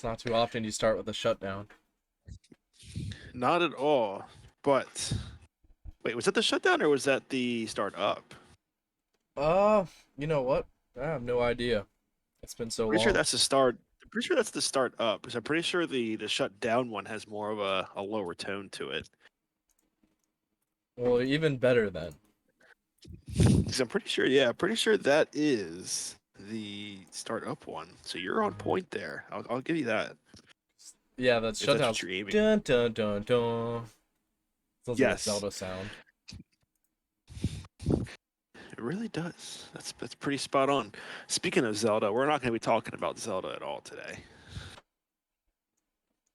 It's not too often you start with a shutdown. Not at all. But wait, was that the shutdown or was that the start up? Uh, you know what? I have no idea. It's been so Pretty sure long. that's the start. I'm pretty sure that's the start up because I'm pretty sure the shutdown one has more of a lower tone to it. Well, even better then. 'Cause I'm pretty sure, yeah, pretty sure that is the start up one. So you're on point there. I'll give you that Yeah, that if that's what shutdown's you're aiming. dun dun dun dun. Sounds like a Yes, Zelda sound. it really does. That's pretty spot on. Speaking of Zelda, we're not going to be talking about Zelda at all today.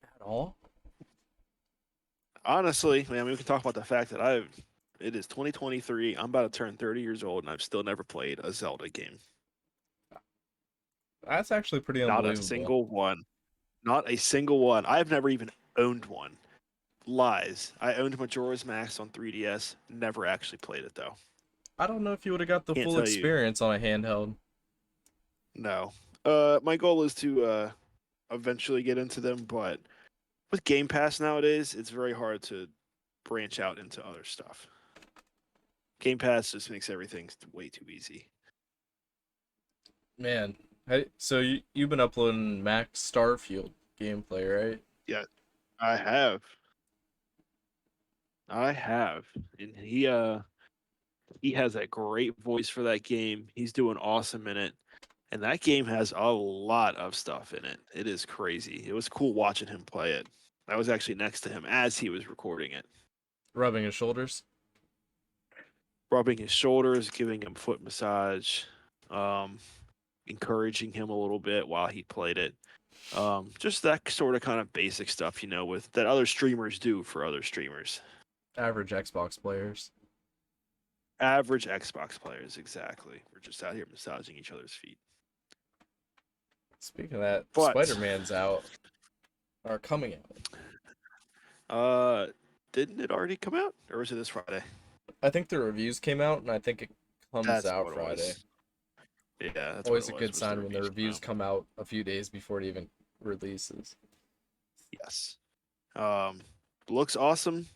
At all? Honestly, man, we can talk about the fact that it is 2023. I'm about to turn 30 years old, and I've still never played a Zelda game. That's actually pretty Not a unbelievable. single one. Not a single one. I've never even owned one. Lies. I owned Majora's Mask on 3DS. Never actually played it though. I don't know if you would have got the Can't full tell you. experience on a handheld. No. My goal is to eventually get into them, but with Game Pass nowadays, it's very hard to branch out into other stuff. Game Pass just makes everything way too easy. Man, hey, so you've been uploading Max Starfield gameplay, right? Yeah, I have. I have. And he has a great voice for that game. He's doing awesome in it. And that game has a lot of stuff in it. It is crazy. It was cool watching him play it. I was actually next to him as he was recording it, Rubbing his shoulders. rubbing his shoulders, giving him foot massage, um, encouraging him a little bit while he played it. Just that sort of kind of basic stuff, with that other streamers do for other streamers. Average Xbox players. Average Xbox players, exactly. We're just out here massaging each other's feet. Speaking of that, But Spider-Man's out or coming out. uh, didn't it already come out, or was it this Friday? I think the reviews came out, and I think it comes That's out what it Friday. was. Yeah, that's what Always it a good was the sign when the reviews come reviews out. come out a few days before it even releases. Yes. Um, looks awesome.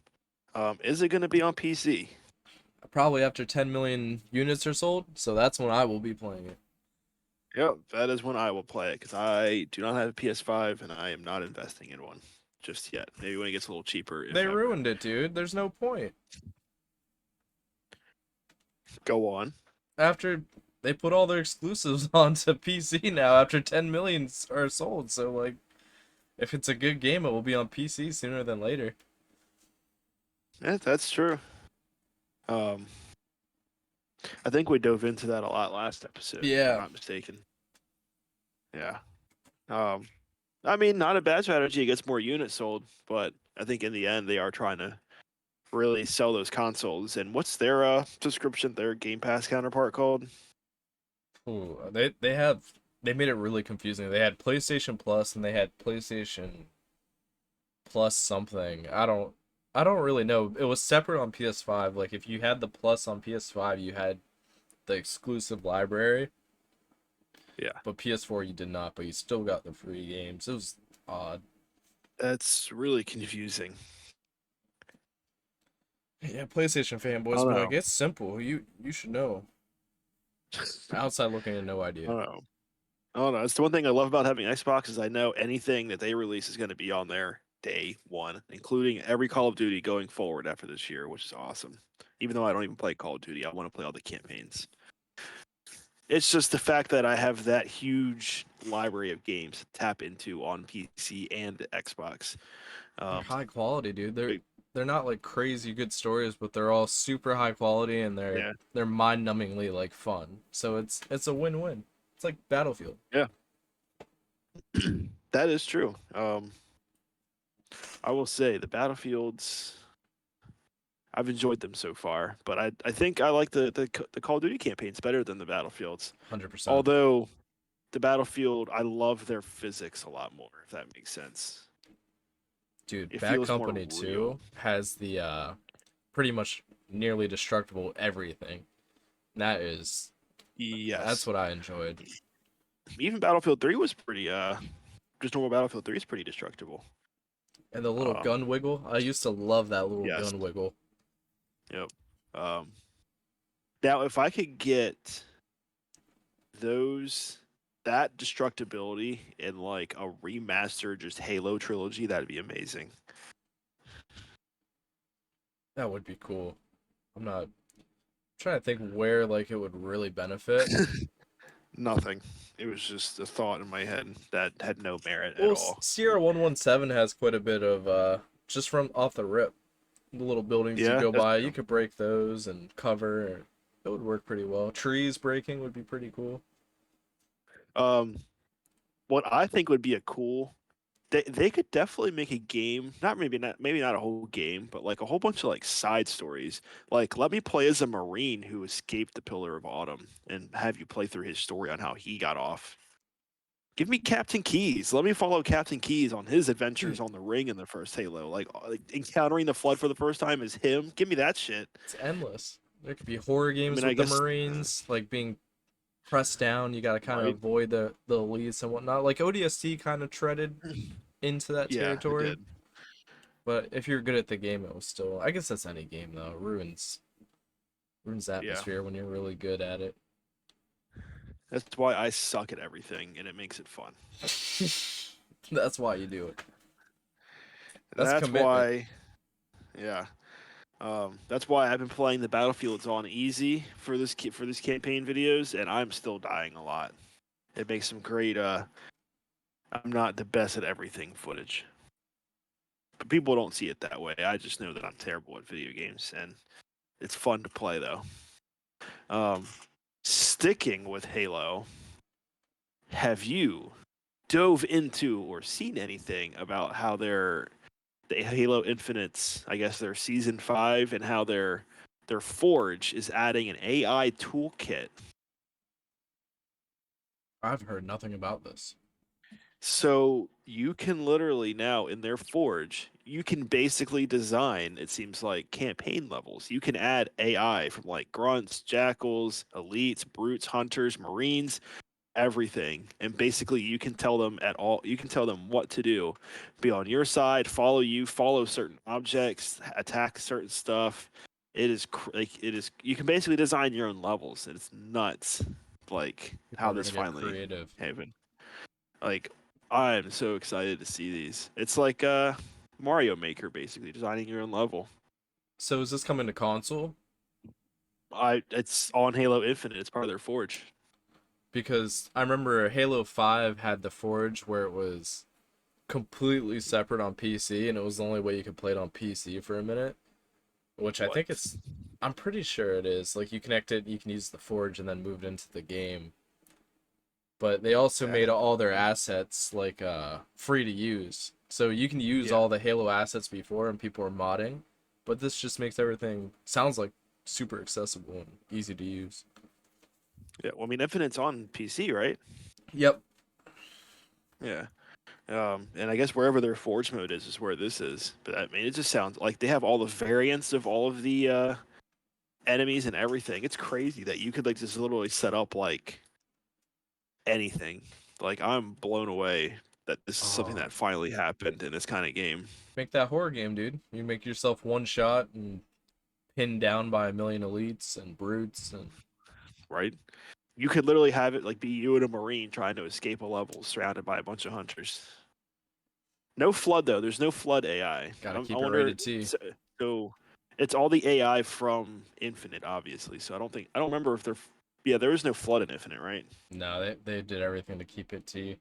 Is it going to be on PC? Probably after 10 million units are sold, so that's when I will be playing it. Yep, that is when I will play it because I do not have a PS5 and I am not investing in one just yet. Maybe when it gets a little cheaper, if They ever. ruined it, dude. There's no point. Go on. After they put all their exclusives onto PC now after 10 million are sold, so like if it's a good game, it will be on PC sooner than later. Yeah, that's true. Um, I think we dove into that a lot last episode, if I'm Yeah, not mistaken. Yeah. Um, I mean, not a bad strategy. It gets more units sold, but I think in the end they are trying to really sell those consoles. And what's their subscription, their Game Pass counterpart called? ooh, they made it really confusing. They had PlayStation Plus and they had PlayStation Plus something. I don't really know. It was separate on PS5. Like if you had the Plus on PS5, you had the exclusive library, Yeah, but PS4 you did not, but you still got the free games. It was odd. that's really confusing. Yeah, PlayStation I fanboys don't be know. like, it's simple. You should know. Outside looking in, no I idea. don't know. I don't know. It's the one thing I love about having Xbox is I know anything that they release is going to be on there day one, including every Call of Duty going forward after this year, which is awesome. Even though I don't even play Call of Duty, I want to play all the campaigns. It's just the fact that I have that huge library of games to tap into on PC and Xbox. They're Um, high quality, dude. They're big- they're not like crazy good stories, but they're all super high quality and yeah, they're mind-numbingly like fun. So it's a win-win. It's like Battlefield. yeah, that is true. I will say the Battlefields. I've enjoyed them so far, but I think I like the Call of Duty campaigns better than the Battlefields. 100%. Although the Battlefield, I love their physics a lot more, if that makes sense. Dude, It Bad feels more Company real. 2 has the pretty much nearly destructible everything. That is that's Yes. what I enjoyed. Even Battlefield 3 was pretty just normal Battlefield 3 is pretty destructible. And the little Um, gun wiggle. I used to love that little yes. gun wiggle. Yep. Um, Now, if I could get those that destructibility in like a remastered just Halo trilogy, that'd be amazing. That would be cool. I'm not trying to think where like it would really benefit. Nothing. It was just a thought in my head that had no merit at Well, all. Sierra 117 has quite a bit of just from off the rip. The little buildings you Yeah, go that's by, you true. could break those and cover. It would work pretty well. Trees breaking would be pretty cool. Um, what I think would be a cool they could definitely make a game, maybe not a whole game, but like a whole bunch of like side stories. Like let me play as a Marine who escaped the Pillar of Autumn and have you play through his story on how he got off. Give me Captain Keys. Let me follow Captain Keys on his adventures Dude, on the ring in the first Halo. Like encountering the Flood for the first time is him. Give me that shit. it's endless. There could be horror I games mean, I with the guess Marines, like being pressed down. You got to kind of right. avoid the elites and whatnot. Like ODST kind of treaded into that Yeah, it territory. did. But if you're good at the game, it was still. I guess that's any game though. It ruins the Yeah, atmosphere when you're really good at it. that's why I suck at everything, and it makes it fun. That's why you do it. That's That's commitment. why. Yeah. That's why I've been playing the battlefields on easy for this campaign videos, and I'm still dying a lot. It makes some great. I'm not the best at everything footage, but people don't see it that way. I just know that I'm terrible at video games, and it's fun to play though. Um, Sticking with Halo, have you dove into or seen anything about how the Halo Infinite's, I guess their season 5, and how their Forge is adding an AI toolkit. I've heard nothing about this. So you can literally now in their Forge, you can basically design, it seems like, campaign levels. You can add AI from like grunts, jackals, elites, brutes, hunters, marines, everything. And basically you can tell them what to do. Be on your side, follow you, follow certain objects, attack certain stuff. It is you can basically design your own levels, and it's nuts like People how are this gonna get finally creative. happened. Like I'm so excited to see these. It's like Mario Maker basically designing your own level. So is this coming to console? I It's on Halo Infinite. It's part of their Forge. Because I remember Halo 5 had the Forge where it was completely separate on PC and it was the only way you could play it on PC for a minute, which I What? think I'm pretty sure it is. Like you connect it, you can use the Forge and then move it into the game. But they also That made all their assets like free to use. So you can use yeah. all the Halo assets before and people are modding, but this just makes everything sounds like super accessible and easy to use. Yeah. Well, I mean, Infinite's on PC, right? Yep. Yeah. And I guess wherever their Forge mode is where this is. But I mean, it just sounds like they have all the variants of all of the enemies and everything. It's crazy that you could like just literally set up like anything. Like I'm blown away that this is something Oh, that finally happened in this kind of game. make that horror game, dude. You make yourself one shot and pinned down by a million elites and brutes and Right? You could literally have it like be you and a Marine trying to escape a level surrounded by a bunch of hunters. No flood though. There's no flood AI. gotta I keep it wonder. rated T. So it's all the AI from Infinite, obviously. So I don't remember if they're. Yeah, there is no flood in Infinite, right? No, they did everything to keep it T.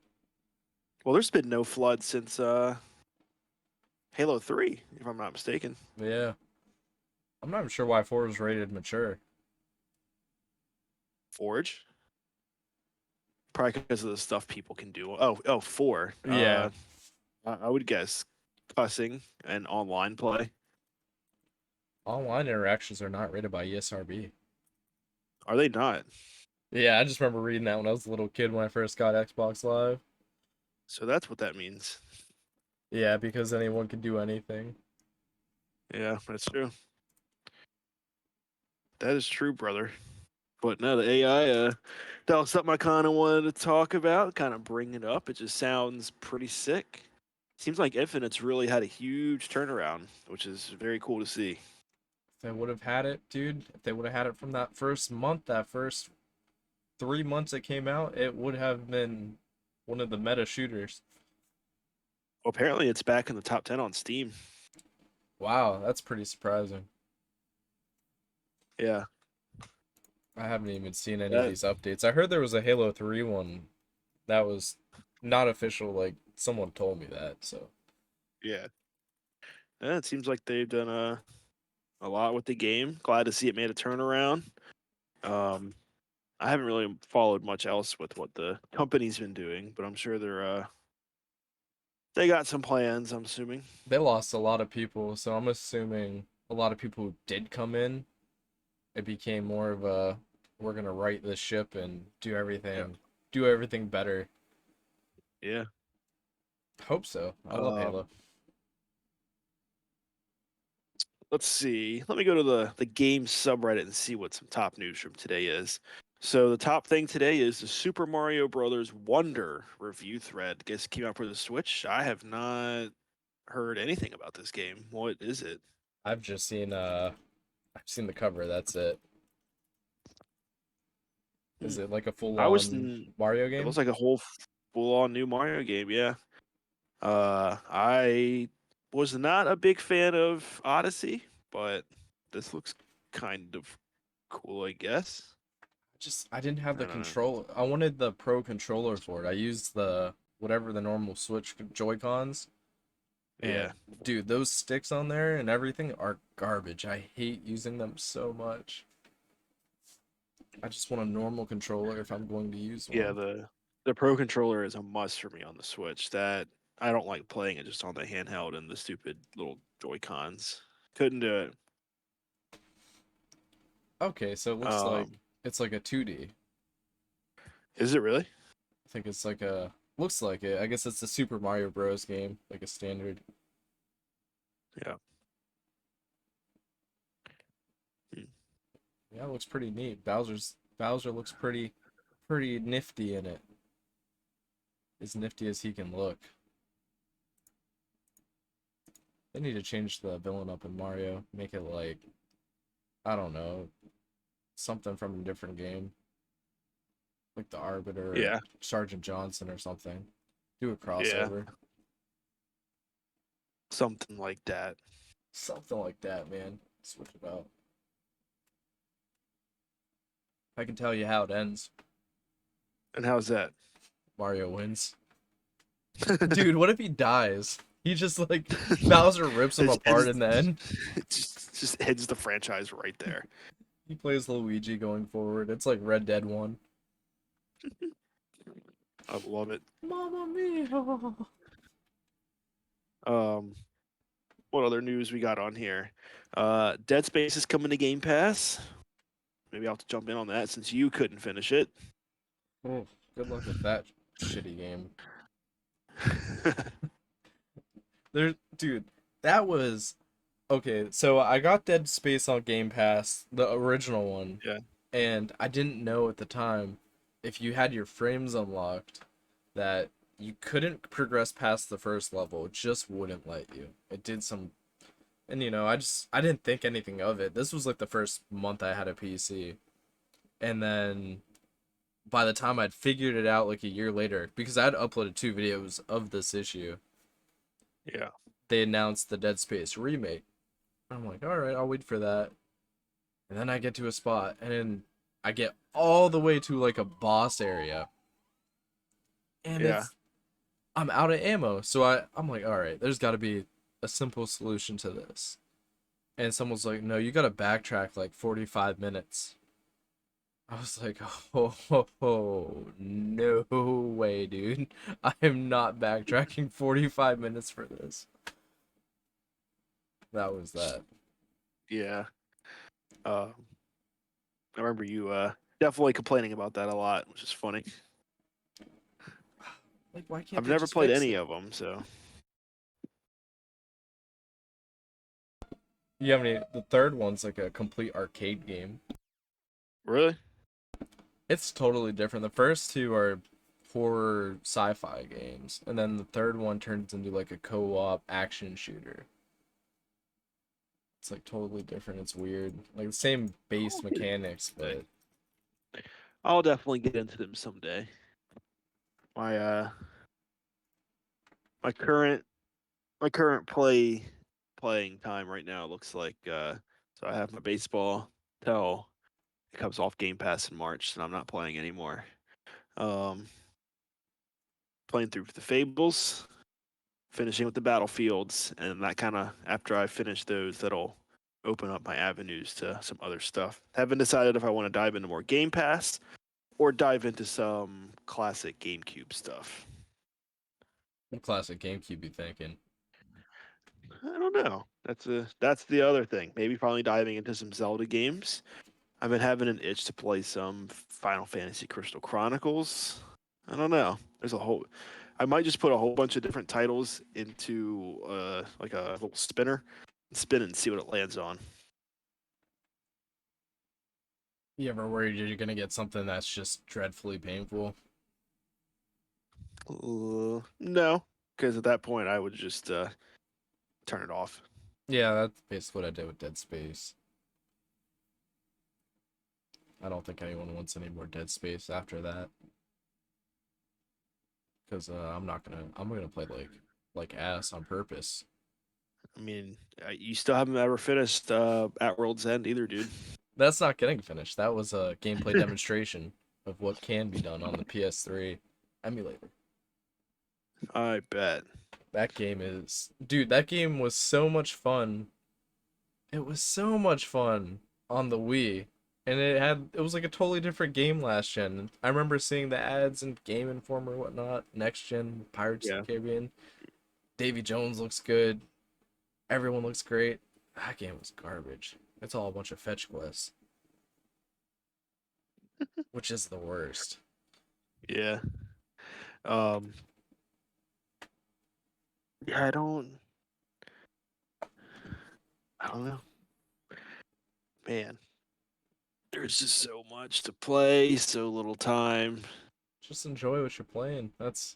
Well, there's been no flood since Halo 3, if I'm not mistaken. Yeah. I'm not even sure why 4 was rated mature. Forge, probably because of the stuff people can do. Oh, 4. Yeah. I would guess cussing and online play. Online interactions are not rated by ESRB. Are they not? Yeah, I just remember reading that when I was a little kid when I first got Xbox Live. So that's what that means. Yeah, because anyone can do anything. Yeah, that's true. That is true, brother. But no, the AI, that was something I kind of wanted to talk about, kind of bring it up. It just sounds pretty sick. Seems like Infinite's really had a huge turnaround, which is very cool to see. If they would have had it, dude, if they would have had it from that first month, that first 3 months it came out, it would have been one of the meta shooters. Well, apparently, it's back in the top 10 on Steam. Wow, that's pretty surprising. Yeah, I haven't even seen any of that these updates. I heard there was a Halo 3 one that was not official, like someone told me that, so yeah. Yeah, it seems like they've done a lot with the game. Glad to see it made a turnaround. Um, I haven't really followed much else with what the company's been doing, but I'm sure they got some plans. I'm assuming. they lost a lot of people, so I'm assuming a lot of people who did come in, it became more of a we're gonna right the ship and Yeah. do everything better. Yeah. Hope so. I love Um, Halo. let's see. Let me go to the game subreddit and see what some top news from today is. So the top thing today is the Super Mario Brothers Wonder review thread. Guess came out for the Switch. I have not heard anything about this game. What is it? I've just seen I've seen the cover, that's it. Hmm. Is it like a full I was. on Mario It game? looks like a whole full on new Mario game. Yeah. I was not a big fan of Odyssey, but this looks kind of cool, I guess. Just I didn't have I the don't know. control. I wanted the pro controller for it. I used the whatever the normal Switch Joy-Cons. Yeah. And dude, those sticks on there and everything are garbage. I hate using them so much. I just want a normal controller if I'm going to use Yeah, one. the Pro controller is a must for me on the Switch. That I don't like playing it just on the handheld and the stupid little Joy Cons. Couldn't do it. Okay, so it looks like Um, it's like a 2D. is it really? I think it's like a looks like it. I guess it's a Super Mario Bros game, like a standard. Yeah. Hmm. Yeah, it looks pretty neat. Bowser looks pretty nifty in it. As nifty as he can look. They need to change the villain up in Mario, make it like I don't know, something from a different game, like the Arbiter or Yeah. Sergeant Johnson or something. Do a Yeah. crossover, Something like that. something like that, man. Switch it out. I can tell you how it ends. And how's that? Mario wins. Dude, what if he dies? He just like Bowser rips him It apart and then just ends the franchise right there. he plays Luigi going forward. It's like Red Dead 1. I love it. Mamma mia. Um, what other news we got on here? Dead Space is coming to Game Pass. Maybe I'll have to jump in on that since you couldn't finish it. Oh, good luck with that shitty game. There, dude, that was okay. So I got Dead Space on Game Pass, the original one, Yeah, and I didn't know at the time if you had your frames unlocked that you couldn't progress past the first level. It just wouldn't let you. It did some, and I didn't think anything of it. This was like the first month I had a PC, and then by the time I'd figured it out like a year later, because I had uploaded 2 videos of this issue, yeah, they announced the Dead Space remake. I'm like, all right, I'll wait for that. And then I get to a spot, and then I get all the way to like a boss area, and yeah, I'm out of ammo. So I'm like, all right, there's got to be a simple solution to this. And someone's like, no, you got to backtrack like 45 minutes. I was like, no way, dude. I am not backtracking 45 minutes for this. That was that. yeah. I remember you definitely complaining about that a lot, which is funny. Like, why can't I've they never just played fix any it? of them, so You have any? The third one's like a complete arcade game. really, It's totally different. The first two are horror sci-fi games, and then the third one turns into like a co-op action shooter. It's like totally different. It's weird. Like the same base I'll get into them mechanics, someday. but I'll definitely get into them someday. My my current my current playing time right now looks like so I have my baseball till it comes off Game Pass in March, and I'm not playing anymore. Um, Playing through the Fables, finishing with the Battlefields, and that kind of after I finish those, that'll open up my avenues to some other stuff. Haven't decided if I want to dive into more Game Pass or dive into some classic GameCube stuff. what classic GameCube you thinking? I don't know. That's the other thing. Maybe probably diving into some Zelda games. I've been having an itch to play some Final Fantasy Crystal Chronicles. I don't know. There's a whole. I might just put a whole bunch of different titles into like a little spinner, and spin and see what it lands on. You ever worried you're gonna get something that's just dreadfully painful? No, because at that point I would just turn it off. Yeah, that's basically what I did with Dead Space. I don't think anyone wants any more Dead Space after that, because I'm gonna play like ass on purpose. I mean, you still haven't ever finished at World's End either, dude. That's not getting finished. That was a gameplay demonstration of what can be done on the PS3 emulator. I bet. That game is, dude, that game was so much fun. It was so much fun on the Wii. And it was like a totally different game last gen. I remember seeing the ads in Game Informer, whatnot, next gen, Pirates of Yeah. the Caribbean. Davy Jones looks good. Everyone looks great. That game was garbage. It's all a bunch of fetch quests, which is the worst. Yeah. Um. Yeah. I don't know, man. There's just so much to play, so little time. Just enjoy what you're playing. That's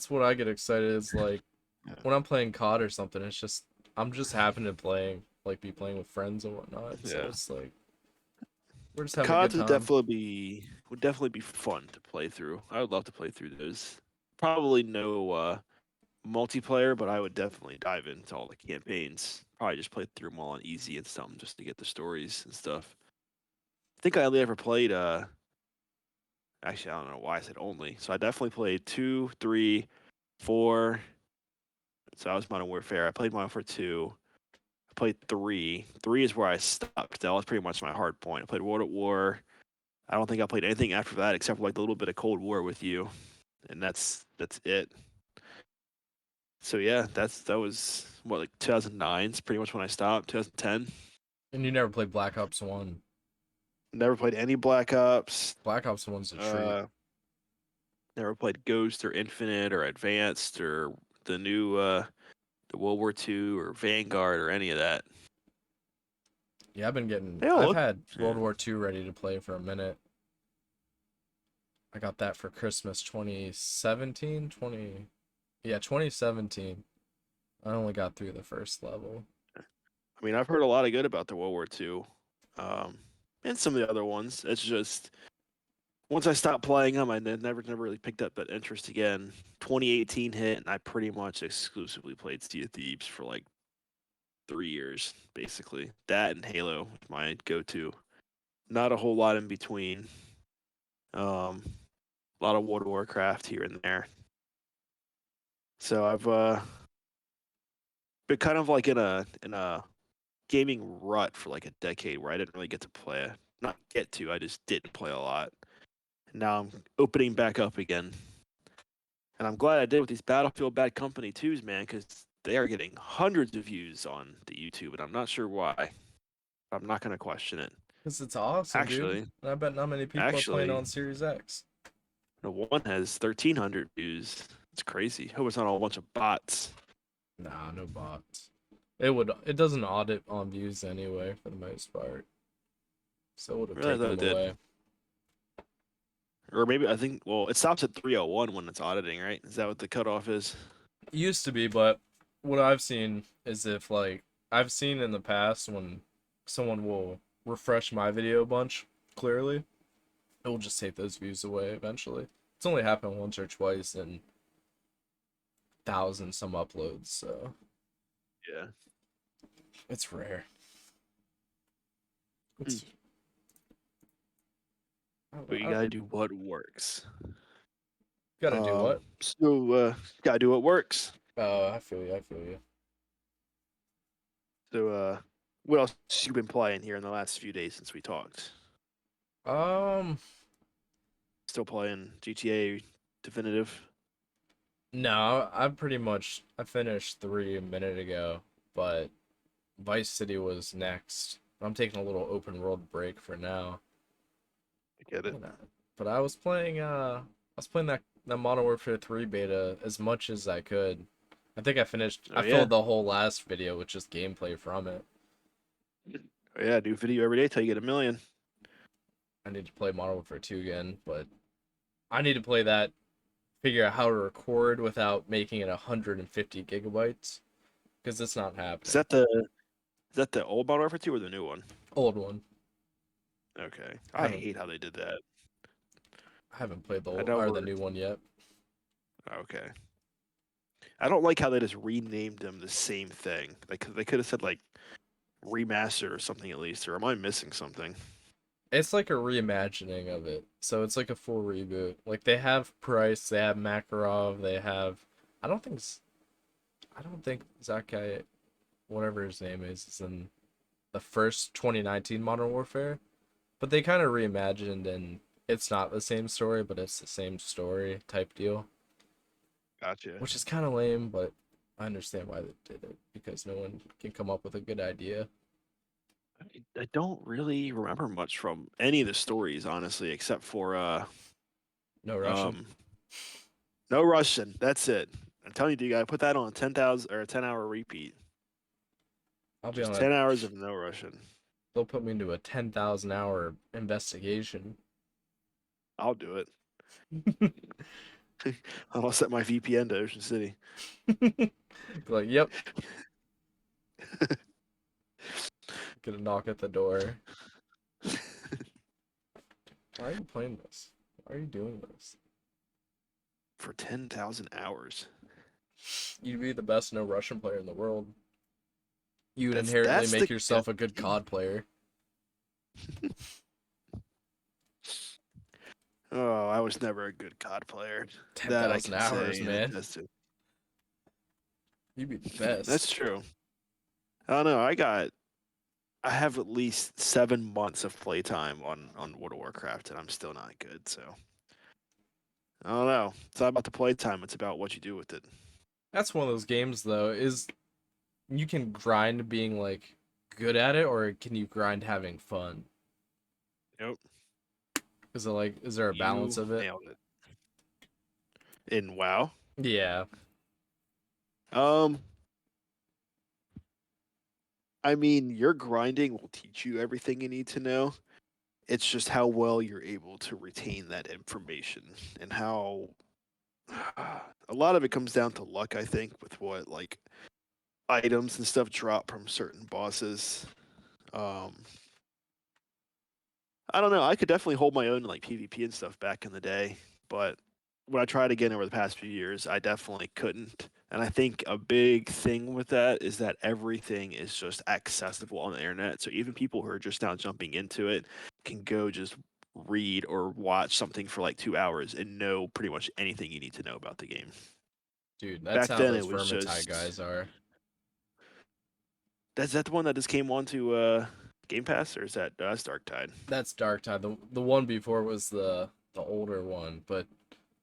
what I get excited. Is like Yeah. when I'm playing COD or something. It's just I'm just happen to playing like be playing with friends and whatnot. So Yeah. it's like we're just having a good CODs time. would definitely be fun to play through. I would love to play through those. Probably no multiplayer, but I would definitely dive into all the campaigns. Probably just play through them all on easy and something just to get the stories and stuff. I think I only ever played actually I don't know why I said only. So I definitely played 2, 3, 4. So I was Modern Warfare. I played Modern Warfare 2. I played 3. 3 is where I stopped. That was pretty much my hard point. I played World at War. I don't think I played anything after that except for like the little bit of Cold War with you, and that's it. So yeah, that was what like 2009 is pretty much when I stopped. 2010. And you never played Black Ops 1. Never played any Black Ops. Black Ops 1's a treat. Uh, Never played Ghost or Infinite or Advanced or the new the World War II or Vanguard or any of that. Yeah, They all I've look. had Yeah. World War II ready to play for a minute. I got that for Christmas 2017, 20, yeah, 2017. I only got through the first level. I mean, I've heard a lot of good about the World War II, um, and some of the other ones. It's just once I stopped playing them, I never really picked up that interest again. 2018 hit, and I pretty much exclusively played Sea of Thieves for like 3 years, basically. That and Halo was my go-to. Not a whole lot in between. A lot of World of Warcraft here and there. So I've been kind of like in a gaming rut for like a decade where I didn't really get to play. Not get to, I just didn't play a lot. And now I'm opening back up again. And I'm glad I did with these Battlefield Bad Company 2s, man, because they are getting hundreds of views on the YouTube, and I'm not sure why. I'm not going to question it. Because it's awesome, dude. Actually, And I bet not many people are playing actually, on Series X. the one has 1,300 views. It's crazy. Hope it's not all a bunch of bots. Nah, no bots. It doesn't audit on views anyway for the most part. So it would have I realized taken that them it did. away. Or maybe I think well, it stops at 301 when it's auditing, right? Is that what the cutoff is? Used to be, but what I've seen is if like I've seen in the past when someone will refresh my video a bunch, clearly, it will just take those views away eventually. It's only happened once or twice in thousand some uploads, so Yeah. it's rare. Hmm. It's But you I gotta do what works. gotta do what? Gotta do what works. Oh, I feel you. I feel you. What else you been playing here in the last few days since we talked? Um, Still playing GTA Definitive? no, I finished 3 a minute ago, but Vice City was next. I'm taking a little open world break for now. I get it. You know, but I was playing that Modern Warfare 3 beta as much as I could. I think Oh I yeah. filled the whole last video with just gameplay from it. Oh yeah, do video every day till you get a million. I need to play Modern Warfare 2 again, but I need to play that, figure out how to record without making it 150 gigabytes because it's not Is happening. that the is that the old Modern Warfare 2 or the new one? Old one. Okay. I I haven't hate how they did that. I haven't played the I old know or the we're new one yet. okay. I don't like how they just renamed them the same thing. Like they could have said like remastered or something at least. Or am I missing something? It's like a reimagining of it. So it's like a full reboot. Like they have Price, they have Makarov, they have I don't think I don't think Zakai, whatever his name is in the first 2019 Modern Warfare, but they kind of reimagined and it's not the same story, but it's the same story type deal, Gotcha. which is kind of lame, but I understand why they did it because no one can come up with a good idea. I don't really remember much from any of the stories, honestly, except for No Russian. um no Russian. That's it. I'm telling you, dude, you gotta put that on a 10,000 or a 10-hour repeat. I'll be Just on a 10 hours of no Russian. they'll put me into a 10,000 hour investigation. I'll do it. I'll set my VPN to Ocean City. Be like, yep, get a knock at the door. Why are you playing this? Why are you doing this? For 10,000 hours. You'd be the best no Russian player in the world. You would That's inherently that's the make yourself a good COD player. Oh, I was never a good COD player. That I 10,000 can hours, say and man. attest to. You'd be the best. That's true. I don't know. I have at least 7 months of playtime on World of Warcraft, and I'm still not good. So I don't know. It's not about the playtime. It's about what you do with it. That's one of those games, though, is you can grind being, like, good at it, or can you grind having fun? Nope. Is there a balance You of it? nailed it. In WoW, Yeah. um, I mean, your grinding will teach you everything you need to know. It's just how well you're able to retain that information and how a lot of it comes down to luck, I think, with what like items and stuff drop from certain bosses. Um, I don't know. I could definitely hold my own in like PvP and stuff back in the day, but when I tried again over the past few years, I definitely couldn't. And I think a big thing with that is that everything is just accessible on the internet. So even people who are just now jumping into it can go just read or watch something for like 2 hours and know pretty much anything you need to know about the game. Dude, that's Back how then, those it was Vermintide just guys are. that's that the one that just came onto Game Pass, or is that that's Dark Tide? That's Darktide. The one before was the older one, but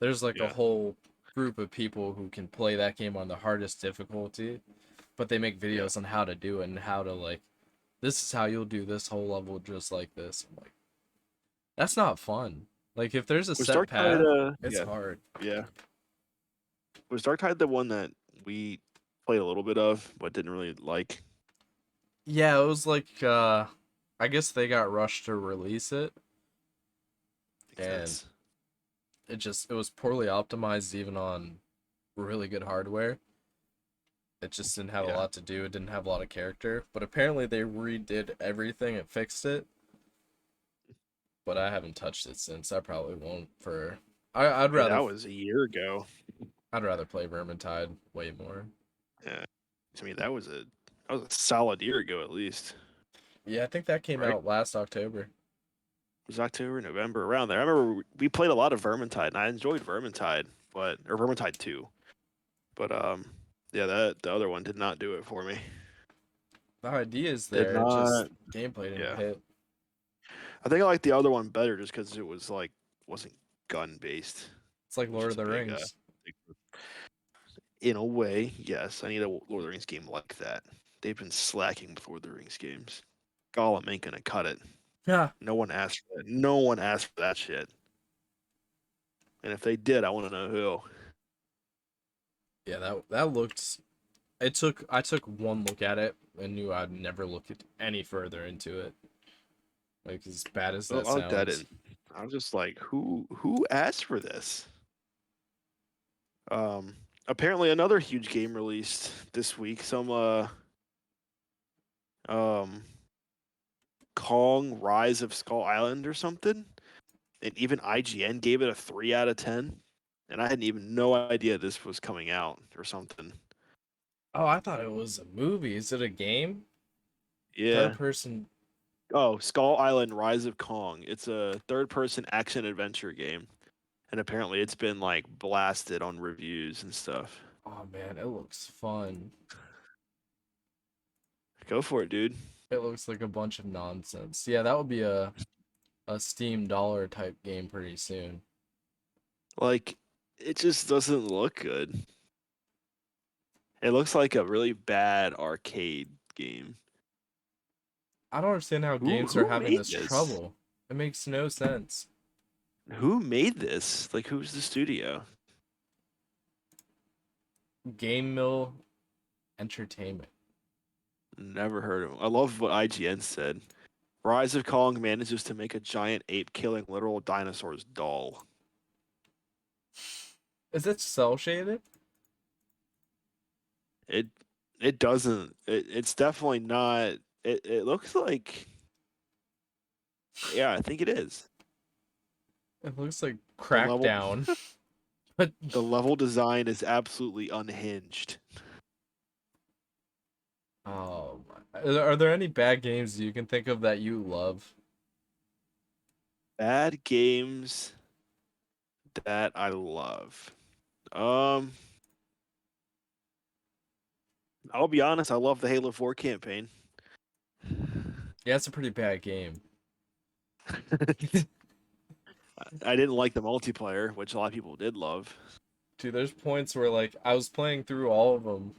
there's like a Yeah, whole group of people who can play that game on the hardest difficulty, but they make yeah. videos on how to do it and how to like this is how you'll do this whole level just like this. I'm like, that's not fun. Like if there's a Was set Dark Tide? path, it's Yeah, hard. yeah. Was Dark Tide the one that we played a little bit of, but didn't really like? Yeah, it was like I guess they got rushed to release it Makes and sense. it was poorly optimized even on really good hardware. It just didn't have a Yeah. lot to do. It didn't have a lot of character. But apparently they redid everything and fixed it. But I haven't touched it since. I probably won't for I'd I mean, rather that was a year ago. I'd rather play Vermintide way more. Yeah. I mean, that was a solid year ago at least, Yeah, I think that came right? out last October. It was October, November, around there. I remember we played a lot of Vermintide, and I enjoyed Vermintide, but or Vermintide 2. But yeah, that the other one did not do it for me. The idea is Did there, it just not. gameplay didn't Yeah. hit. I think I like the other one better just because it was like wasn't gun based, It's like which Lord is of a the big Rings. in a way, yes. I need a Lord of the Rings game like that. They've been slacking with Lord of the Rings games. Gollum ain't gonna cut it. Yeah. No one asked for that. No one asked for that shit. And if they did, I want to know who. Yeah, that looked I took one look at it and knew I'd never look at any further into it. Like as bad as Well, that I looked at sounds. it. I was just like, who asked for this? Um, Apparently another huge game released this week. Some um Kong Rise of Skull Island or something. And even IGN gave it a 3 out of 10. And I had even no idea this was coming out or something. Oh, I thought it was a movie. Is it a game? Third Yeah. person. Oh, Skull Island Rise of Kong. It's a third person action adventure game. And apparently it's been like blasted on reviews and stuff. Oh man, it looks fun. Go for it, dude. It looks like a bunch of nonsense. Yeah, that would be a Steam dollar type game pretty soon. Like, it just doesn't look good. It looks like a really bad arcade game. I don't understand how Who games are who having made this this? trouble. It makes no sense. Who made this? Like, who's the studio? Game Mill Entertainment. Never heard of him. I love what IGN said. Rise of Kong manages to make a giant ape killing literal dinosaurs dull. Is it cell shaded? It it doesn't. It's definitely not. It looks like. Yeah, I think it is. It looks like The level Crackdown. But the level design is absolutely unhinged. oh, are there any bad games you can think of that you love? Bad games that I love. Um, I'll be honest. I love the Halo 4 campaign. Yeah, it's a pretty bad game. I didn't like the multiplayer, which a lot of people did love. Dude, there's points where like I was playing through all of them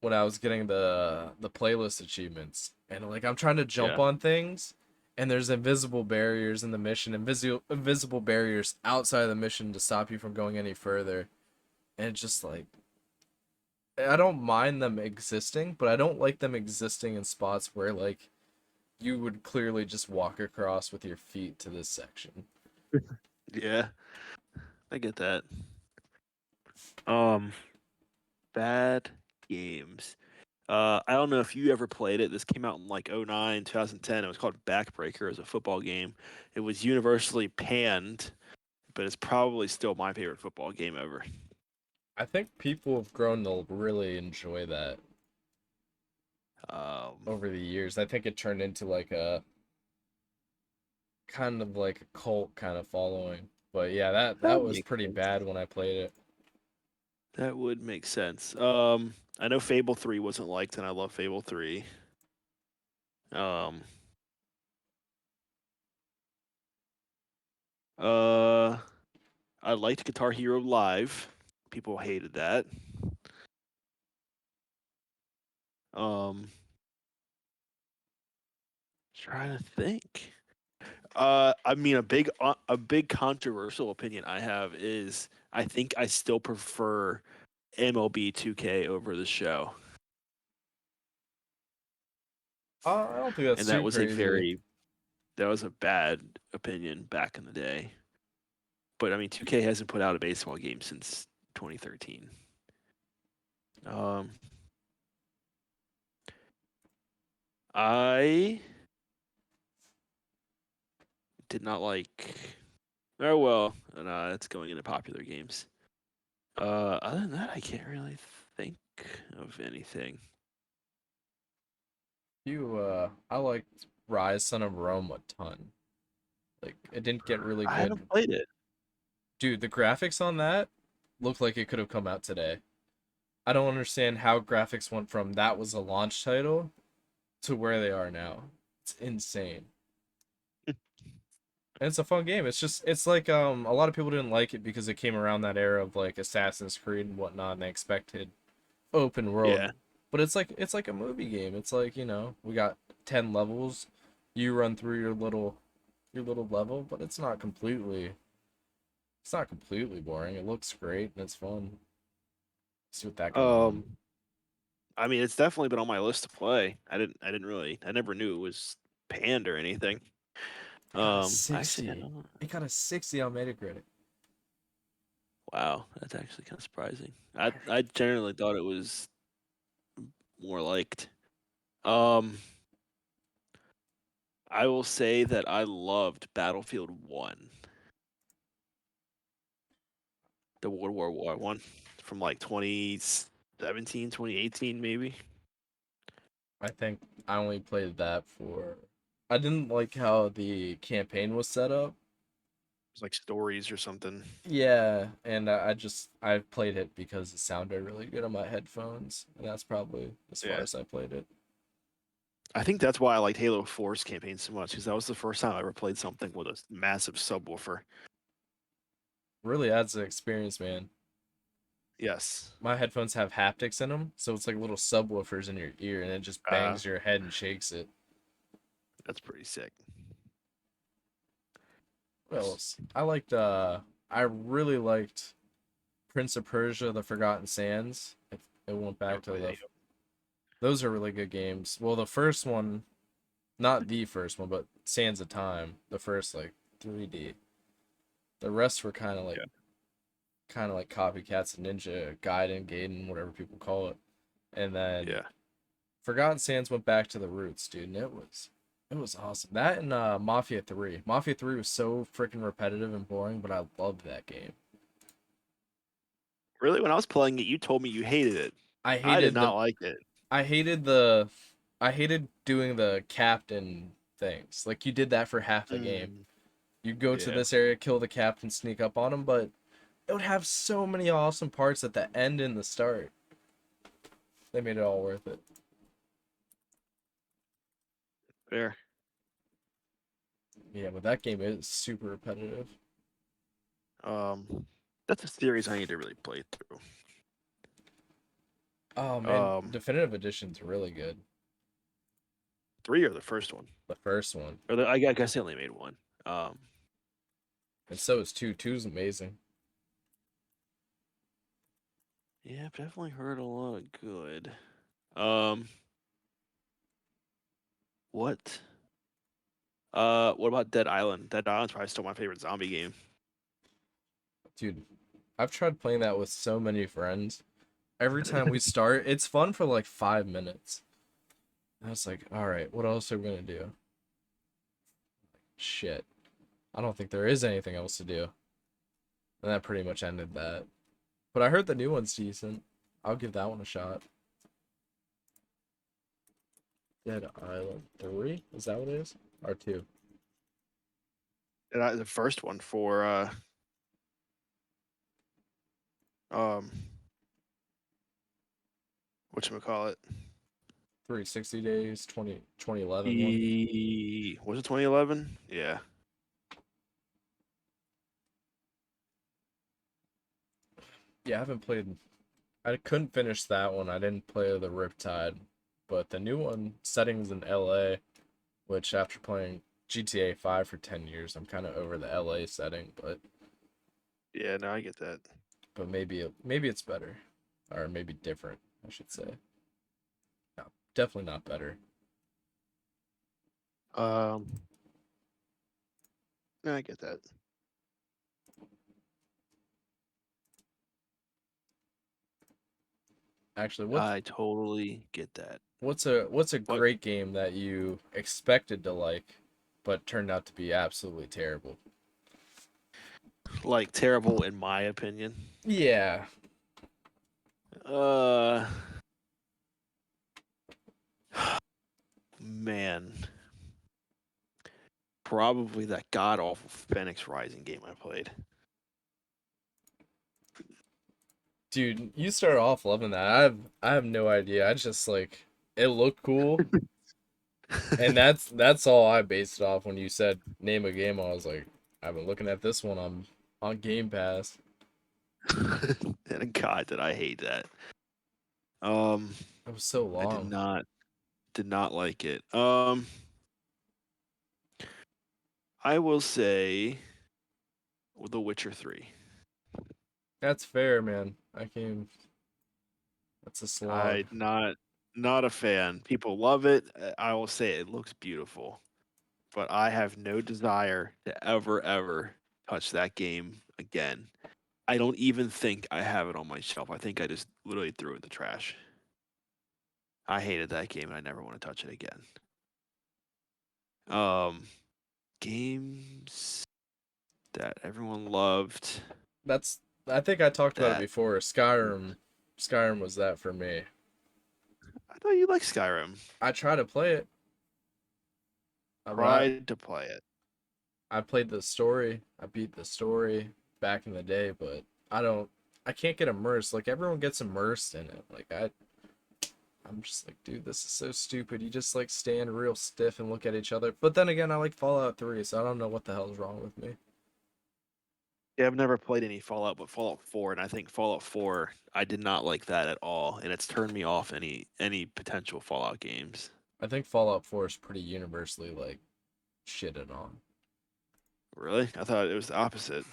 when I was getting the playlist achievements, and like I'm trying to jump Yeah. on things, and there's invisible barriers in the mission, invisible barriers outside of the mission to stop you from going any further, and it's just like I don't mind them existing, but I don't like them existing in spots where like you would clearly just walk across with your feet to this section. Yeah, I get that. Um, Bad games. I don't know if you ever played it. This came out in like '09, 2010. It was called Backbreaker. It was a football game. It was universally panned, but it's probably still my favorite football game ever. I think people have grown to really enjoy that Um, over the years. I think it turned into like a kind of like a cult kind of following. But yeah, that that was makes pretty sense. bad when I played it. That would make sense. I know Fable 3 wasn't liked, and I love Fable 3. Um, uh, I liked Guitar Hero Live. People hated that. Um, Trying to think. I mean, a big controversial opinion I have is I think I still prefer MLB 2K over the show, I don't think that's and that too was a crazy. very that was a bad opinion back in the day. but I mean, 2K hasn't put out a baseball game since 2013. I did not like. Oh well, no, that's going into popular games. Other than that, I can't really think of anything. I liked Rise Son of Rome a ton. Like it didn't get really I good. haven't played it. Dude, the graphics on that look like it could have come out today. I don't understand how graphics went from that was a launch title to where they are now. It's insane. And it's a fun game. It's like a lot of people didn't like it because it came around that era of like Assassin's Creed and whatnot and they expected open world. Yeah. But it's like a movie game. It's like, we got 10 levels. You run through your little level, but it's not completely boring. It looks great and it's fun. See what that going on. Um, I mean, it's definitely been on my list to play. I never knew it was panned or anything. It got a Actually, I 60. don't know. It got a 60 on Metacritic. Wow, that's actually kind of surprising. I generally thought it was more liked. Um, I will say that I loved Battlefield 1, the World War One from like 2017, 2018 maybe. I think I only played that for. I didn't like how the campaign was set up. It's like stories or something. Yeah, and I played it because it sounded really good on my headphones, and that's probably as far Yeah. as I played it. I think that's why I liked Halo 4's campaign so much, because that was the first time I ever played something with a massive subwoofer. Really adds to the experience, man. Yes. My headphones have haptics in them, so it's like little subwoofers in your ear, and it just Uh, bangs your head and shakes it. that's pretty sick. What else? I really liked Prince of Persia: The Forgotten Sands. It went Never back to played the. any of Those are really good games. Well, the first one, not the first one, but Sands of Time, the first like 3D. The rest were them. kind of like copycats of Ninja Gaiden, Gaiden, whatever people call it. And Yeah. then Yeah. Forgotten Sands went back to the roots, dude, and it was awesome. That and Mafia 3. Mafia 3 was so freaking repetitive and boring, but I loved that game. Really, when I was playing it, you told me you hated it. I I did hated the not like it. I hated the I hated doing the captain things. Like you did that for half the game. Mm, You go to yeah. this area, kill the captain, sneak up on him, but it would have so many awesome parts at the end and the start. They made it all worth it. Fair. Yeah, but that game is super repetitive. That's a series I need to really play through. Oh man, Um, Definitive Edition's really good. 3 or the first one, The first one. or I guess they only made one. Um, And so is 2. Two's amazing. yeah, I've definitely heard a lot of good. Um, what? What about Dead Island? Dead Island's probably still my favorite zombie game. Dude, I've tried playing that with so many friends. Every time we start, it's fun for like 5 minutes. And I was like, alright, what else are we gonna do? Shit. I don't think there is anything else to do. And that pretty much ended that. But I heard the new one's decent. I'll give that one a shot. Dead Island 3? Is that what it is? Or 2? The first one for um, whatchamacallit? 360 days, 2011 one. Was it 2011? Yeah. Yeah, I haven't played. I couldn't finish that one. I didn't play the Riptide. But the new one, settings in LA, which after playing GTA 5 for 10 years, I'm kind of over the LA setting, Yeah, no, I get that. but maybe it's better, or maybe different, I should say. No, definitely not better. Um, no, I get that. Actually, I totally get that. what's a What great game that you expected to like, but turned out to be absolutely terrible? like terrible in my opinion. Yeah, Uh, man, probably that god awful Phoenix Rising game I played. dude, you started off loving that. I have no idea. I just like it looked cool, and that's all I based it off when you said name a game. I was like, I've been looking at this one on Game Pass. And God, did I hate that. Um, It was so I long. did not like it. I will say The Witcher 3. That's fair, man. I came. That's a slog. I not a fan. People love it. I will say it looks beautiful, but I have no desire to ever touch that game again. I don't even think I have it on my shelf. I think I just literally threw it in the trash. I hated that game and I never want to touch it again. Um, games that everyone loved That's I think I talked about it that before. Skyrim was that for me. I thought you liked Skyrim. I tried to play it, but Tried to play it. I played the story. I beat the story back in the day, but I don't. I can't get immersed. Like everyone gets immersed in it. I'm just like, dude, this is so stupid. You just like stand real stiff and look at each other. But then again, I like Fallout 3, so I don't know what the hell's wrong with me. Yeah, I've never played any Fallout, but Fallout 4, and I think Fallout 4, I did not like that at all, and it's turned me off any potential Fallout games. I think Fallout 4 is pretty universally like shitted on. Really? I thought it was the opposite.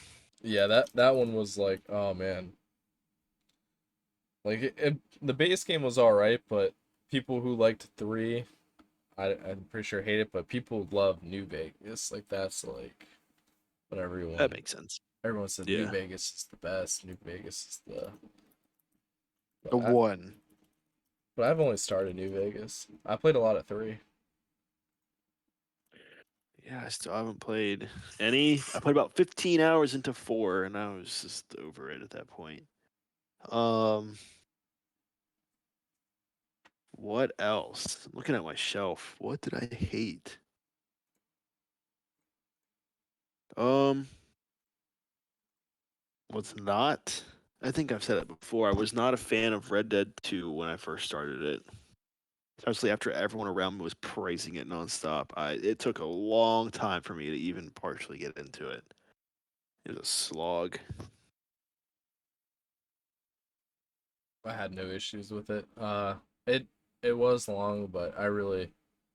Yeah, that one was like, oh man, like the base game was all right, but people who liked 3, I'm pretty sure hate it. But people love New Vegas. Like that's like what That makes sense. everyone says New Yeah. Vegas is the best. New Vegas is the The but one. I've only started New Vegas. I played a lot of 3. Yeah, I still haven't played any. I played about 15 hours into 4, and I was just over it at that point. Um, what else? I'm looking at my shelf. What did I hate? Um, was not. I think I've said it before. I was not a fan of Red Dead 2 when I first started it, especially after everyone around me was praising it nonstop. It took a long time for me to even partially get into it. It was a slog. I had no issues with it. It it was long, but I really,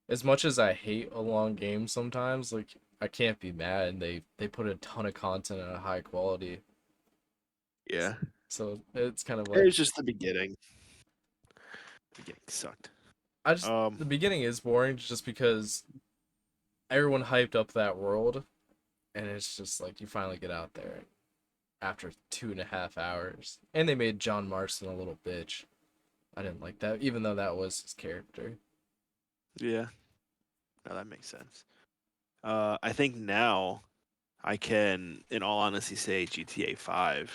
as much as I hate a long game sometimes, like I can't be mad. They put a ton of content at a high quality, Yeah, so it's kind of it like was just the beginning. The beginning sucked. I just Um, the beginning is boring just because everyone hyped up that world, and it's just like you finally get out there after 2.5 hours, and they made John Marston a little bitch. I didn't like that, even though that was his character. yeah, no, that makes sense. I think now I can, in all honesty, say GTA 5.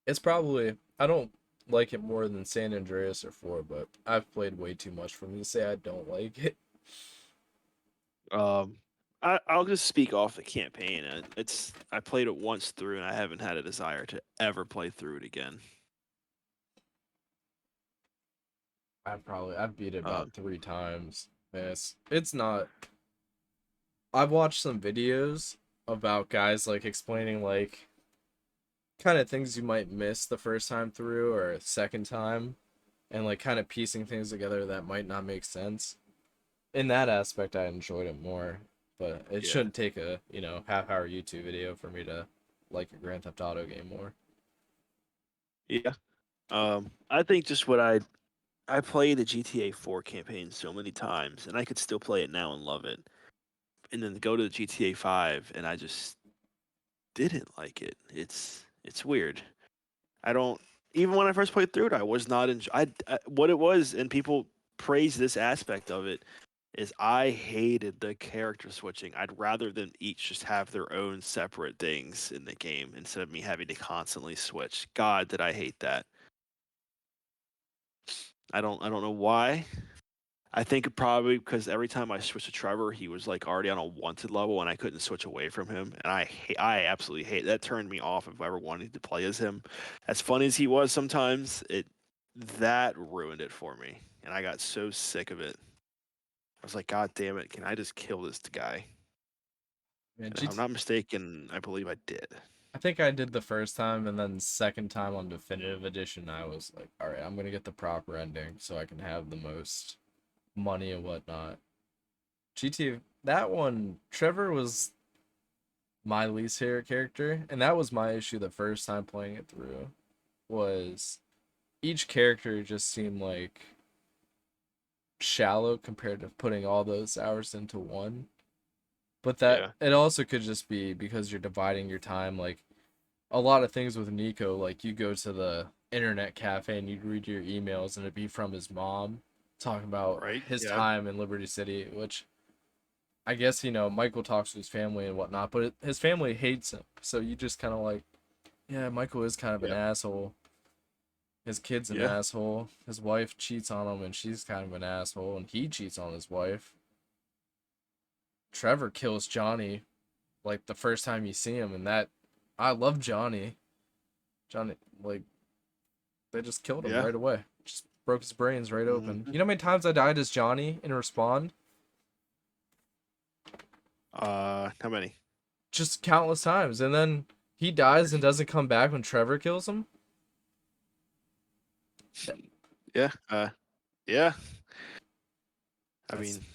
It's probably I don't like it more than San Andreas or 4, but I've played way too much for me to say I don't like it. Um, I'll just speak off the campaign. I played it once through, and I haven't had a desire to ever play through it again. I've beat it about Um, 3 times. And it's not. I've watched some videos about guys like explaining like kind of things you might miss the first time through or second time, and like kind of piecing things together that might not make sense. In that aspect, I enjoyed it more, but it yeah, shouldn't take a half-hour YouTube video for me to like a Grand Theft Auto game more. yeah. I think just what I played the GTA 4 campaign so many times, and I could still play it now and love it. And then go to the GTA 5, and I just didn't like it. It's weird. I don't even when I first played through it, I was not in. I what it was, and people praise this aspect of it is I hated the character switching. I'd rather them each just have their own separate things in the game instead of me having to constantly switch. God, did I hate that. I don't know why. I think probably because every time I switched to Trevor, he was like already on a wanted level, and I couldn't switch away from him. And I absolutely hate that. Turned me off if I ever wanted to play as him. As fun as he was sometimes, it that ruined it for me, and I got so sick of it. I was like, God damn it! Can I just kill this guy? Man, And if I'm not mistaken, I believe I did. I think I did the first time, and then second time on Definitive Edition, I was like, all right, I'm gonna get the proper ending so I can have the most money and whatnot. GTA, that one, Trevor was my least favorite character, and that was my issue the first time playing it through. Was each character just seemed like shallow compared to putting all those hours into one. But that Yeah. it also could just be because you're dividing your time. Like a lot of things with Nico, like you go to the internet cafe and you'd read your emails and it'd be from his mom talking about Right. his Yeah. time in Liberty City, which I guess, Michael talks to his family and whatnot, but his family hates him. So you just kind of like, yeah, Michael is kind of an Yeah. asshole. His kid's an Yeah. asshole. His wife cheats on him and she's kind of an asshole, and he cheats on his wife. Trevor kills Johnny like the first time you see him, and that I love Johnny. Johnny, like, they just killed him Yeah. right away. Just broke his brains right open. Mhm. You know how many times I died as Johnny in Respawn? How many? Just countless times. And then he dies and doesn't come back when Trevor kills him. Yeah. Yeah. I That's mean,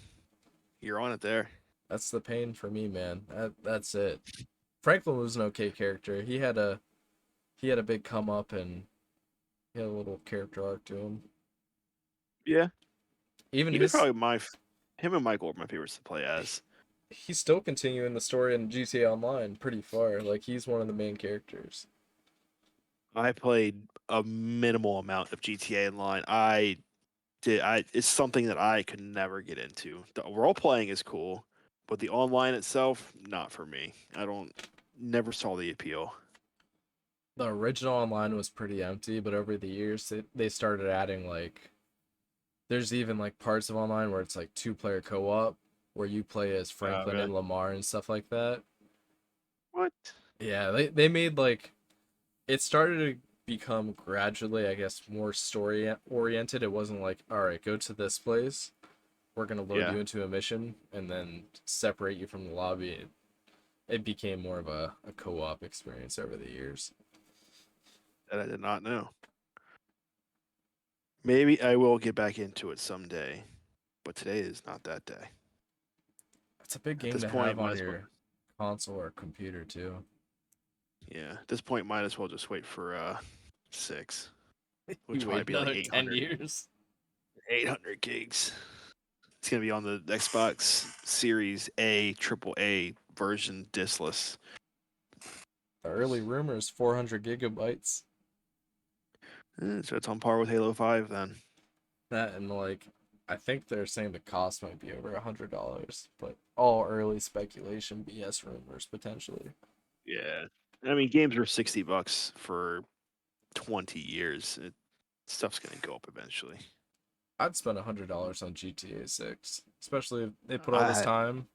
you're on it there. that's the pain for me, man. That's it. Franklin was an okay character. He had a big come up, and he had a little character arc to him. Yeah. Even He was his probably him and Michael were my favorites to play as. he's still continuing the story in GTA Online pretty far. Like he's one of the main characters. I played a minimal amount of GTA Online. I did. It's something that I could never get into. The role playing is cool, but the online itself, not for me. I don't. Never saw the appeal. The original Online was pretty empty, but over the years they started adding like there's even like parts of Online where it's like two-player co-op where you play as Franklin Okay. and Lamar and stuff like that. What? Yeah, they made like it started to become gradually, I guess, more story oriented. It wasn't like, all right, go to this place. We're gonna load Yeah, you into a mission and then separate you from the lobby. It became more of a co-op experience over the years. that I did not know. Maybe I will get back into it someday, but today is not that day. It's a big At game this to point, have might on as well. your console or computer too. Yeah, at this point, might as well just wait for 6, You which wait might be like another 10 years. 800 gigs. It's gonna be on the Xbox Series A AAA version diskless. The early rumors 400 gigabytes. So it's on par with Halo 5 then. That and like I think they're saying the cost might be over $100, but all early speculation, BS rumors potentially. Yeah. I mean, games are $60 for 20 years. Stuff's gonna go up eventually. I'd spend $100 on GTA 6, especially if they put all this I time.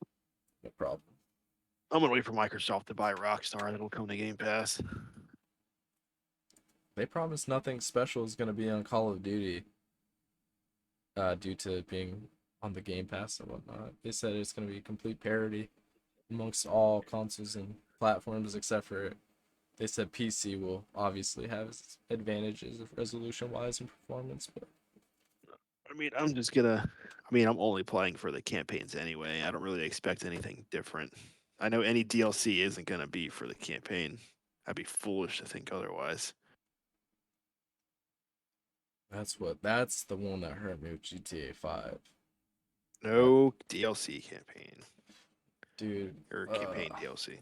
No problem. I'm gonna wait for Microsoft to buy Rockstar and it'll come to Game Pass. They promise nothing special is going to be on Call of Duty, due to it being on the Game Pass and whatnot. They said it's going to be complete parity amongst all consoles and platforms except for they said PC will obviously have its advantages of resolution wise and performance, but I mean, I'm just gonna. I mean, I'm only playing for the campaigns anyway. I don't really expect anything different. I know any DLC isn't gonna be for the campaign. I'd be foolish to think otherwise. that's the one that hurt me with GTA 5. That No DLC campaign dude, or campaign uh DLC.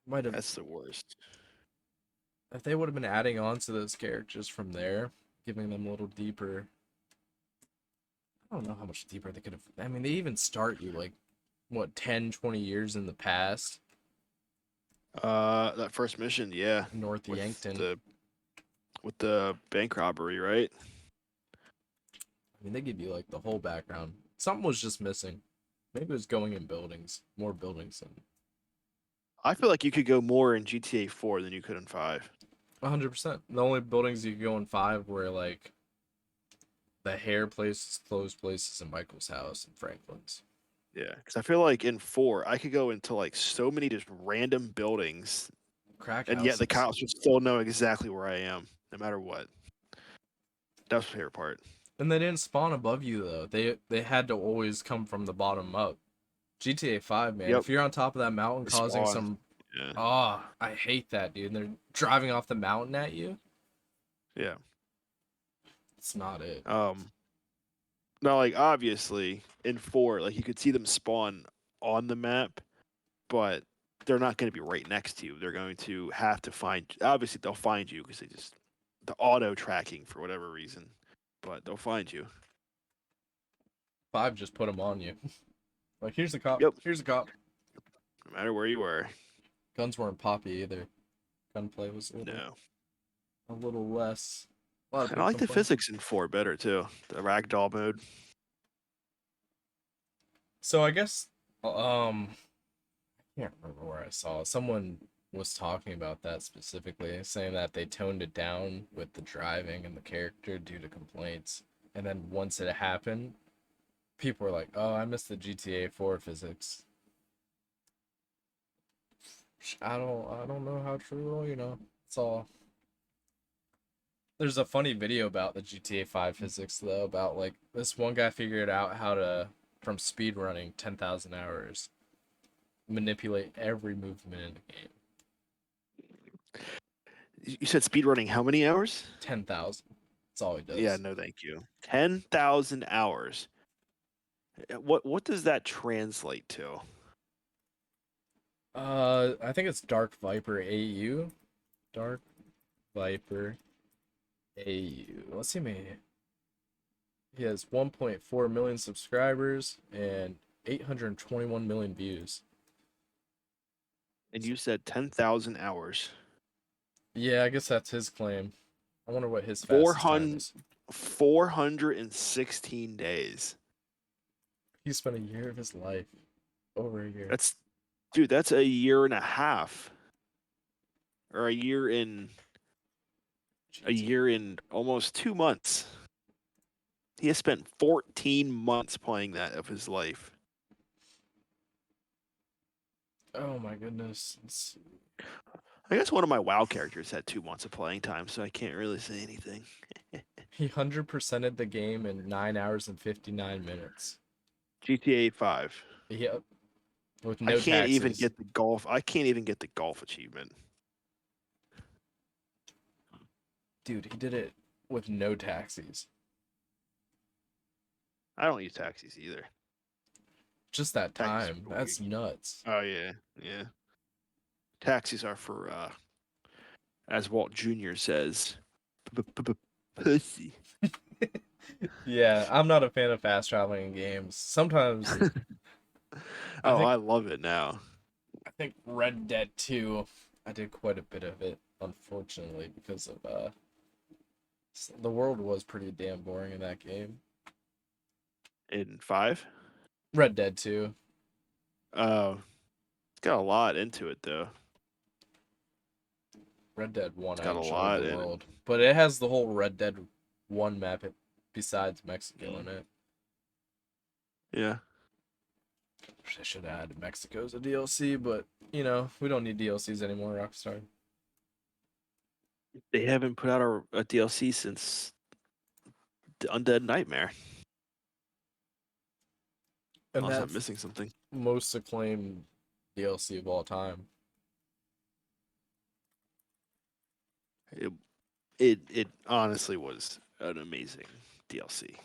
Might have, That's the worst. if they would have been adding on to those characters from there, giving them a little deeper. I don't know how much deeper they could have. I mean, they even start you like what 10, 20 years in the past. That first mission, yeah, North with Yankton. the bank robbery, right? I mean, they give you like the whole background. Something was just missing. Maybe it was going in buildings, more buildings than I feel like you could go more in GTA 4 than you could in 5. 100%. The only buildings you could go in five were like the hair places, clothes places, and Michael's house and Franklin's. Yeah, because I feel like in 4 I could go into like so many just random buildings, Crack and yet the houses. cops would still know exactly where I am, no matter what. That was my favorite part. And they didn't spawn above you though. They had to always come from the bottom up. GTA 5, man. Yep, If you're on top of that mountain the causing spawn. some Yeah, I hate that, dude. And they're driving off the mountain at you. yeah. It's not it. Now, like obviously in 4, like you could see them spawn on the map, but they're not going to be right next to you. They're going to have to find. Obviously, they'll find you because they just the auto tracking for whatever reason, but they'll find you. 5 just put them on you. Like, here's the cop. Yep, Here's the cop. no matter where you were. Guns weren't poppy either. Gunplay was No, a little less. A lot of and I people like the complain. physics in 4 better too. The ragdoll mode. So I guess I can't remember where I saw it. Someone was talking about that specifically, saying that they toned it down with the driving and the character due to complaints. And then once it happened, people were like, "Oh, I missed the GTA 4 physics." I don't know how true, it's all. There's a funny video about the GTA 5 physics though, about like this one guy figured out how to from speed running 10,000 hours manipulate every movement in the game. You said speedrunning how many hours? 10,000. That's all he Yeah, does. no, thank you. 10,000 hours. What does that translate to? I think it's Dark Viper AU. Dark Viper AU. Let's see me. He has 1.4 million subscribers and 821 million views. And you said 10,000 hours. Yeah, I guess that's his claim. I wonder what his fastest time 400, is. 416 days. He spent a year of his life. Over a year. That's, dude, that's a year and a half. Or a year in almost 2 months. He has spent 14 months playing that of his life. Oh my goodness. I guess one of my WoW characters had 2 months of playing time, so I can't really say anything. He 100%ed the game in 9 hours and 59 minutes. GTA 5. Yep. With I no can't even taxis. get the golf. I can't even get the golf achievement. Dude, he did it with no taxis. I don't use taxis either. Just that Taxis time. are That's weak. nuts. Oh yeah, yeah. Taxis are for, as Walt Jr. says, pussy. Yeah, I'm not a fan of fast traveling in games. Sometimes I Oh, think I love it now. I think Red Dead 2, I did quite a bit of it, unfortunately, because of the world was pretty damn boring in that game. In 5, Red Dead 2. it's got a lot into it though. Red Dead 1, It's I got a enjoyed lot the in it. world, but it has the whole Red Dead 1 map besides Mexico in it. Yeah. I should add Mexico as a DLC, but we don't need DLCs anymore, Rockstar. They haven't put out a DLC since the Undead Nightmare. And Unless I'm that's missing something. most acclaimed DLC of all time. It honestly was an amazing DLC.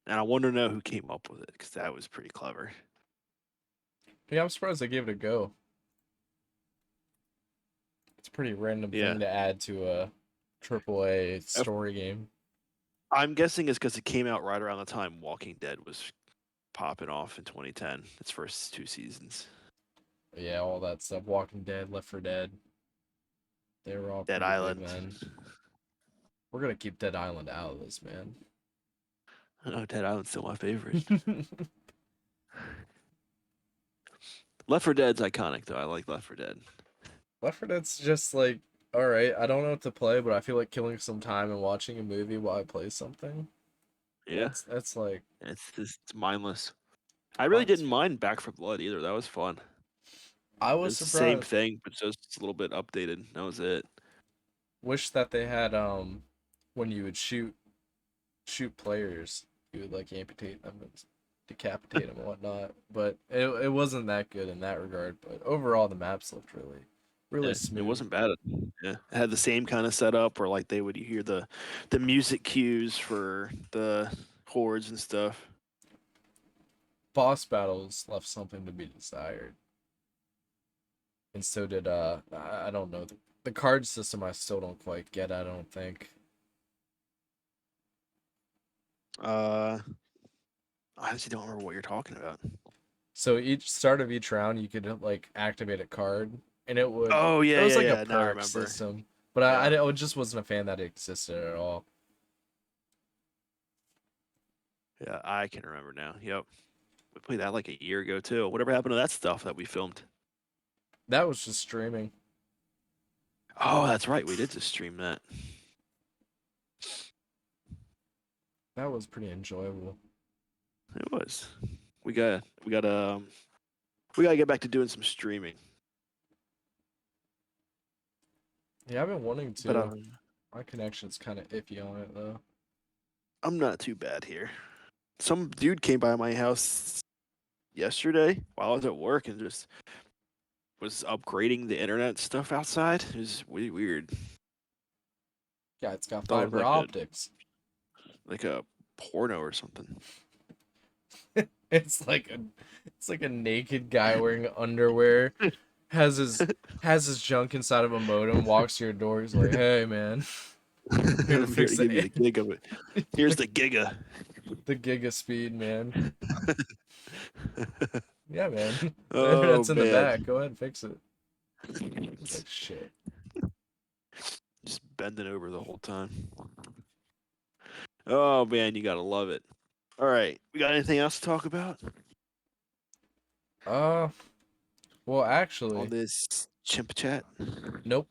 And I want to know who came up with it because that was pretty clever. Yeah, I'm surprised they gave it a go. It's a pretty random Yeah. thing to add to a AAA If- story game. I'm guessing it's because it came out right around the time Walking Dead was popping off in 2010. Its first 2 seasons. Yeah, all that stuff. Walking Dead, Left 4 Dead. They were all Dead pretty big Island. then. We're gonna keep Dead Island out of this, man. Oh, Dead Island's still my favorite. Left 4 Dead's iconic though. I like Left 4 Dead. Left 4 Dead's just like, all right, I don't know what to play, but I feel like killing some time and watching a movie while I play something. Yeah, That's like it's mindless. I really that's didn't mind Back for Blood either. That was fun. I was It's the same surprised. thing, but just a little bit updated. That was it. Wish that they had when you would shoot players, you would like amputate them and decapitate them and whatnot. But it wasn't that good in that regard. But overall, the maps looked really Yeah, it smooth. wasn't bad. Yeah, it had the same kind of setup where like they would hear the music cues for the hordes and stuff. Boss battles left something to be desired, and so did I don't know the card system. I still don't quite get. I don't think. I honestly don't remember what you're talking about. So each start of each round, you could like activate a card, and Oh it yeah, was yeah, like a yeah. Now I perk remember. system. But Yeah, I just wasn't a fan that it existed at all. yeah, I can remember now. Yep, we played that like a year ago too. Whatever happened to that stuff that we filmed? That was just streaming. Oh, that's right. We did just stream that. That was pretty enjoyable. It was. We gotta get back to doing some streaming. Yeah, I've been wanting But to. My connection's kind of iffy on it though. I'm not too bad here. Some dude came by my house yesterday while I was at work and just was upgrading the internet stuff outside. It was really weird. Yeah, it's got Thought it was fiber optics. like a porno or something. It's like a naked guy wearing underwear, has his junk inside of a modem, walks to your door, he's like, "Hey man, here to I'm here fix to give you the it." gig of it. Here's the giga. The giga speed, man. Yeah, man. The Oh internet's in the man. back. Go ahead and fix it. It's like shit. Just bending over the whole time. Oh man, you gotta love it. All right, we got anything else to talk about Uh, well, on actually, this chimp chat? nope.